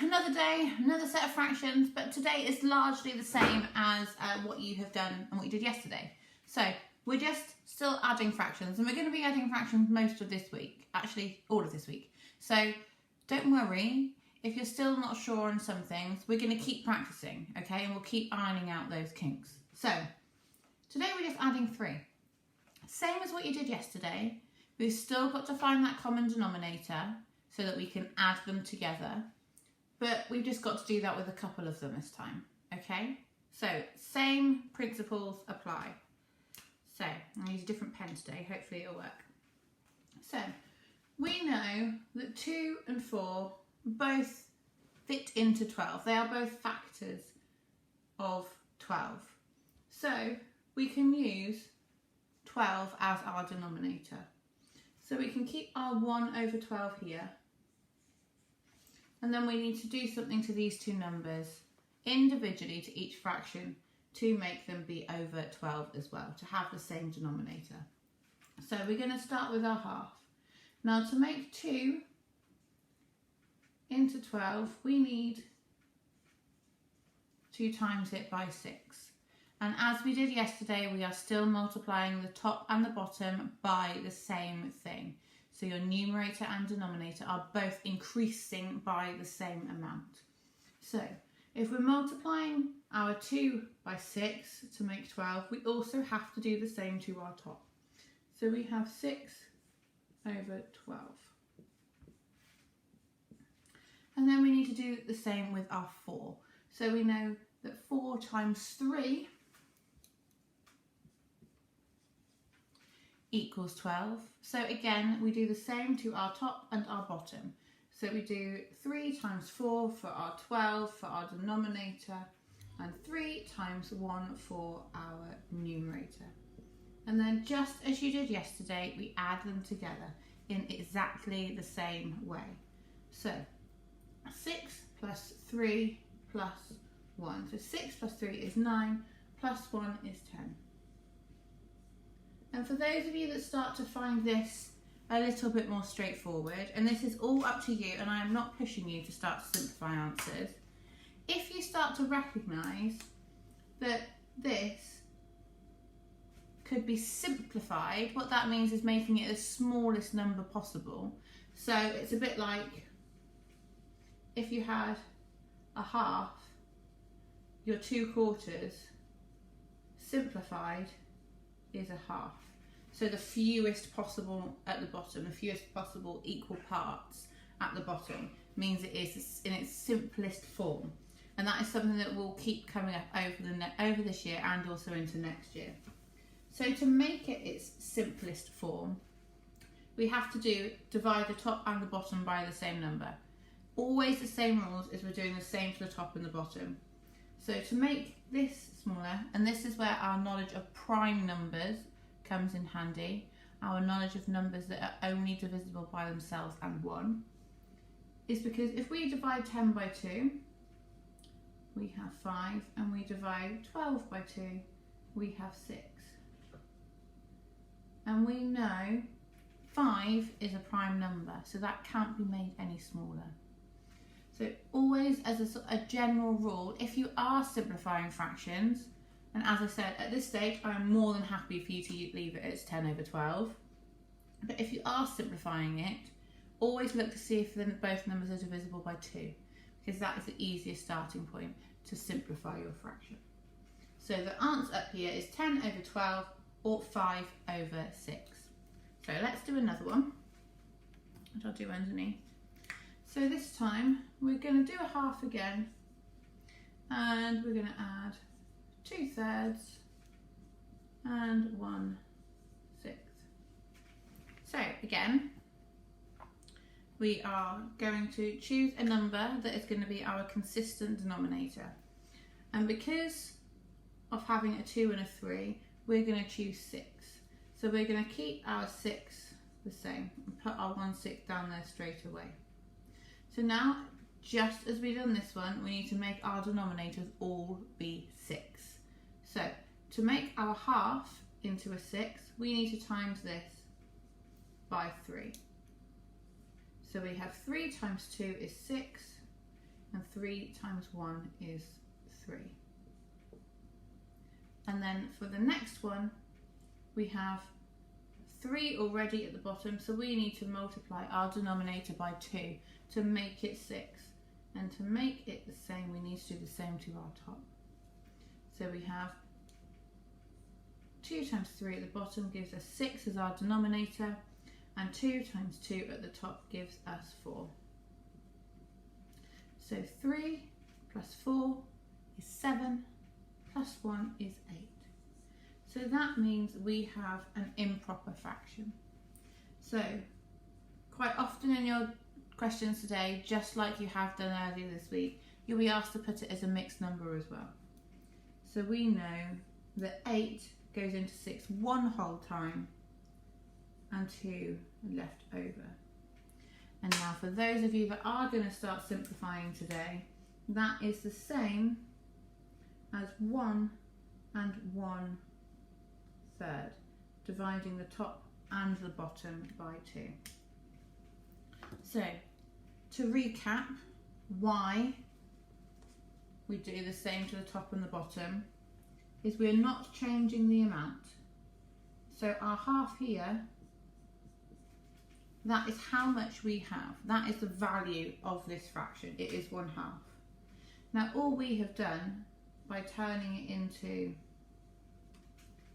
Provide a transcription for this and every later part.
another day, another set of fractions, but today is largely the same as what you have done and what you did yesterday. So we're just still adding fractions, and we're going to be adding fractions most of this week, actually all of this week. So don't worry if you're still not sure on some things. We're going to keep practicing, okay, and we'll keep ironing out those kinks. So today we're just adding 3. Same as what you did yesterday. We've still got to find that common denominator so that we can add them together. But we've just got to do that with a couple of them this time, okay? So same principles apply. So I'm going to use a different pen today. Hopefully it'll work. So we know that 2 and 4 both fit into 12. They are both factors of 12. So we can use 12 as our denominator. So we can keep our 1 over 12 here. And then we need to do something to these two numbers individually to each fraction to make them be over 12 as well, to have the same denominator. So we're going to start with our half. Now to make 2 into 12, we need to times it by 6. And as we did yesterday, we are still multiplying the top and the bottom by the same thing. So your numerator and denominator are both increasing by the same amount. So if we're multiplying our 2 by 6 to make 12, we also have to do the same to our top. So we have 6 over 12. And then we need to do the same with our 4. So we know that 4 times 3 equals 12. So again, we do the same to our top and our bottom. So we do 3 times 4 for our 12 for our denominator, and 3 times 1 for our numerator. And then just as you did yesterday, we add them together in exactly the same way. So 6 plus 3 plus 1. So 6 plus 3 is 9, plus 1 is 10. And for those of you that start to find this a little bit more straightforward, and this is all up to you, and I am not pushing you to start to simplify answers, if you start to recognise that this could be simplified, what that means is making it the smallest number possible. So it's a bit like if you had a half, your 2/4 simplified is a half. So the fewest possible at the bottom, the fewest possible equal parts at the bottom means it is in its simplest form. And that is something that will keep coming up over this year and also into next year. So to make it its simplest form, we have to divide the top and the bottom by the same number. Always the same rules as we're doing the same to the top and the bottom. So to make this smaller, and this is where our knowledge of prime numbers comes in handy, our knowledge of numbers that are only divisible by themselves and 1, is because if we divide 10 by 2, we have 5, and we divide 12 by 2, we have 6. And we know 5 is a prime number, so that can't be made any smaller. So always as a general rule, if you are simplifying fractions, and as I said, at this stage, I am more than happy for you to leave it as 10 over 12. But if you are simplifying it, always look to see if both numbers are divisible by 2, because that is the easiest starting point to simplify your fraction. So the answer up here is 10 over 12 or 5 over 6. So let's do another one, which I'll do underneath. So this time we're going to do a half again, and we're going to add 2/3 and 1/6. So again, we are going to choose a number that is going to be our consistent denominator. And because of having a 2 and a 3, we're going to choose 6. So we're going to keep our 6 the same and put our 1/6 down there straight away. So now, just as we've done this one, we need to make our denominators all be 6. So to make our half into a 6, we need to times this by 3. So we have 3 times 2 is 6, and 3 times 1 is 3. And then for the next one, we have 3 already at the bottom, so we need to multiply our denominator by 2 to make it 6. And to make it the same, we need to do the same to our top. So we have 2 times 3 at the bottom gives us 6 as our denominator, and 2 times 2 at the top gives us 4. So 3 plus 4 is 7, plus 1 is 8. So that means we have an improper fraction. So quite often in your questions today, just like you have done earlier this week, you'll be asked to put it as a mixed number as well. So we know that 8 goes into 6 one whole time and 2 left over. And now for those of you that are going to start simplifying today, that is the same as 1 and 1/3, dividing the top and the bottom by 2. So to recap why we do the same to the top and the bottom is we're not changing the amount. So our half here, that is how much we have. That is the value of this fraction. It is 1/2. Now all we have done by turning it into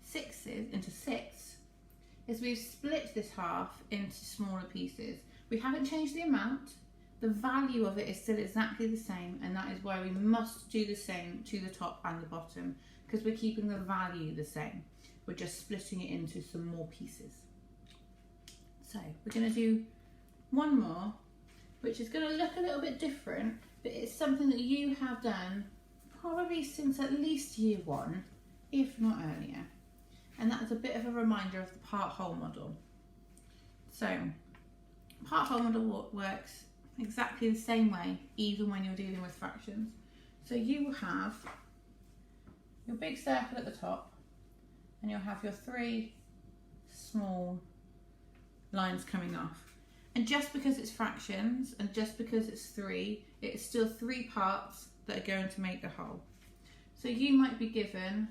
6 is we've split this half into smaller pieces. We haven't changed the amount. The value of it is still exactly the same, and that is why we must do the same to the top and the bottom, because we're keeping the value the same. We're just splitting it into some more pieces. So we're going to do one more, which is going to look a little bit different, but it's something that you have done probably since at least year 1, if not earlier. And that's a bit of a reminder of the part-whole model. So part-whole model works exactly the same way, even when you're dealing with fractions. So you will have your big circle at the top, and you'll have your 3 small lines coming off. And just because it's fractions, and just because it's 3, it is still 3 parts that are going to make the whole. So you might be given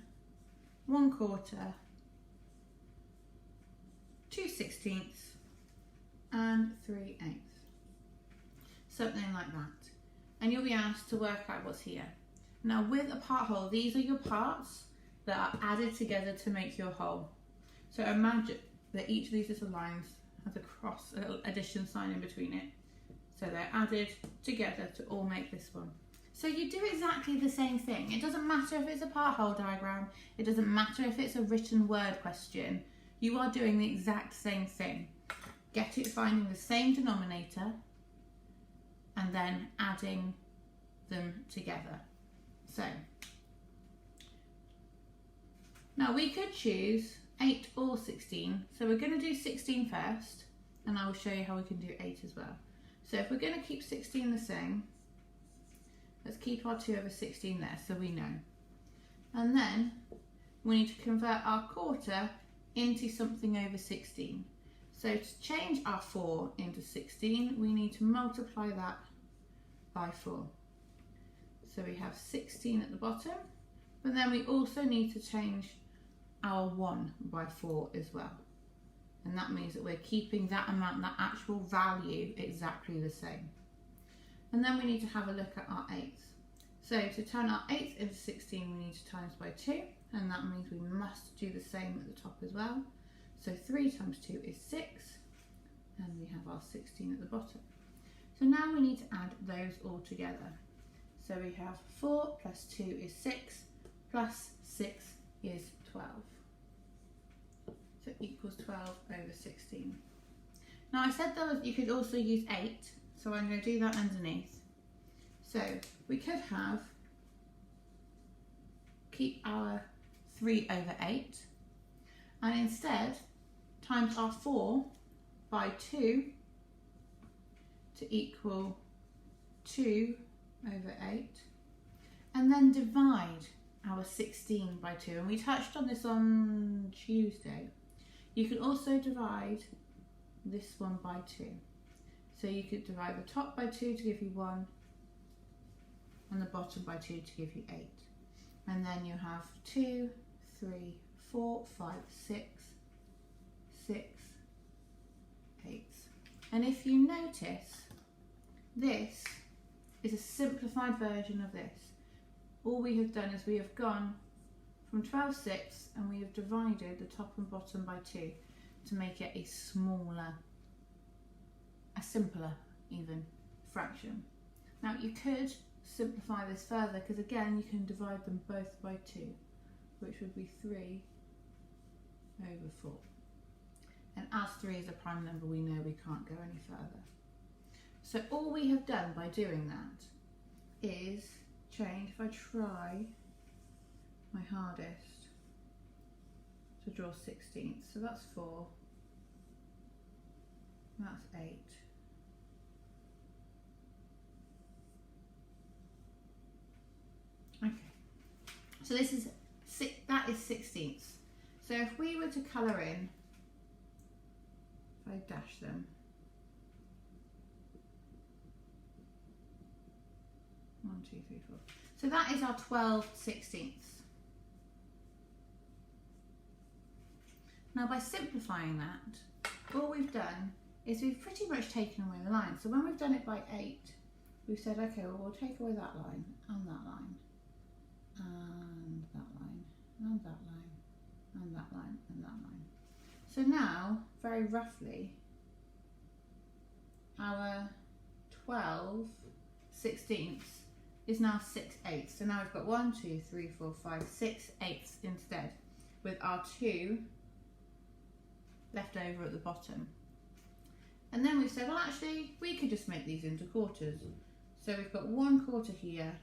1/4, 2/16, and 3/8. Something like that. And you'll be asked to work out what's here. Now with a part whole, these are your parts that are added together to make your whole. So imagine that each of these little lines has a cross, a little addition sign in between it. So they're added together to all make this one. So you do exactly the same thing. It doesn't matter if it's a part whole diagram. It doesn't matter if it's a written word question. You are doing the exact same thing. Get it, finding the same denominator, and then adding them together. So now we could choose 8 or 16. So we're going to do 16 first, and I will show you how we can do 8 as well. So if we're going to keep 16 the same, let's keep our 2/16 there so we know. And then we need to convert our 1/4 into something over 16. So to change our 4 into 16, we need to multiply that by 4. So we have 16 at the bottom, but then we also need to change our 1 by 4 as well. And that means that we're keeping that amount, that actual value, exactly the same. And then we need to have a look at our 8s. So to turn our 8 into 16, we need to times by 2, and that means we must do the same at the top as well. So 3 times 2 is 6, and we have our 16 at the bottom. So now we need to add those all together. So we have 4 plus 2 is 6, plus 6 is 12. So equals 12 over 16. Now I said that you could also use 8, so I'm going to do that underneath. So we could keep our 3 over 8, and instead times our 4 by 2 to equal 2 over 8, and then divide our 16 by 2. And we touched on this on Tuesday. You can also divide this one by 2. So you could divide the top by 2 to give you 1, and the bottom by 2 to give you 8. And then you have 2, 3, 4, 5, 6, 6, 8. And if you notice, this is a simplified version of this. All we have done is we have gone from 12 6 and we have divided the top and bottom by 2 to make it a smaller, a simpler even fraction. Now you could simplify this further, because again you can divide them both by 2, which would be 3 over 4. And as 3 is a prime number, we know we can't go any further. So all we have done by doing that is change, if I try my hardest to draw 16ths, so that's 4, that's 8, okay, so this is that is 16ths. So if we were to colour in, if I dash them, 1, 2, 3, 4. So that is our 12/16. Now by simplifying that, all we've done is we've pretty much taken away the line. So when we've done it by 8, we've said, okay, well, we'll take away that line, and that line, and that line, and that line, and that line, and that line. So now, very roughly, our 12/16 is now 6 8ths. So now we've got 1, 2, 3, 4, 5, 6 8ths instead, with our 2 left over at the bottom. And then we said, well, actually, we could just make these into quarters. So we've got 1 quarter here,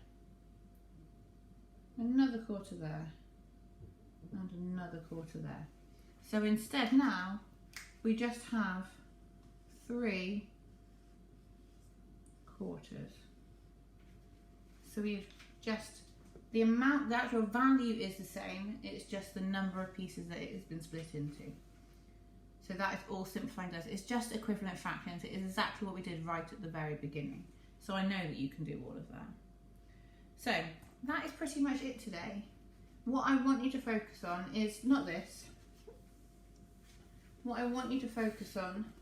another quarter there, and another quarter there. So instead now, we just have 3 quarters. So we've just, the amount, the actual value is the same, it's just the number of pieces that it has been split into. So that is all simplifying does. It's just equivalent fractions. It is exactly what we did right at the very beginning. So I know that you can do all of that. So that is pretty much it today. What I want you to focus on is not this. What I want you to focus on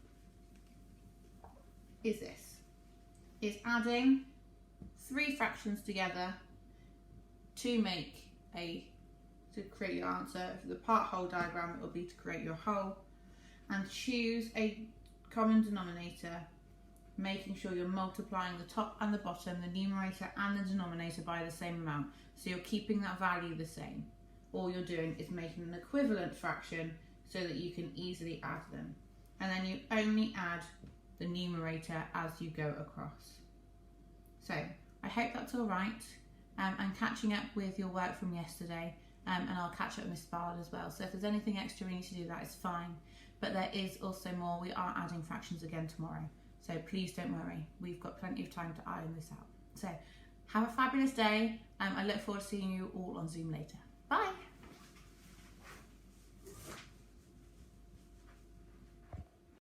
is this. Is adding 3 fractions together to create your answer. For the part-whole diagram, it will be to create your whole, and choose a common denominator, making sure you're multiplying the top and the bottom, the numerator and the denominator by the same amount. So you're keeping that value the same. All you're doing is making an equivalent fraction so that you can easily add them. And then you only add the numerator as you go across. So I hope that's all right. I'm catching up with your work from yesterday, and I'll catch up with Miss Bard as well. So if there's anything extra we need to do, that is fine. But there is also more. We are adding fractions again tomorrow. So please don't worry. We've got plenty of time to iron this out. So have a fabulous day. I look forward to seeing you all on Zoom later. Bye.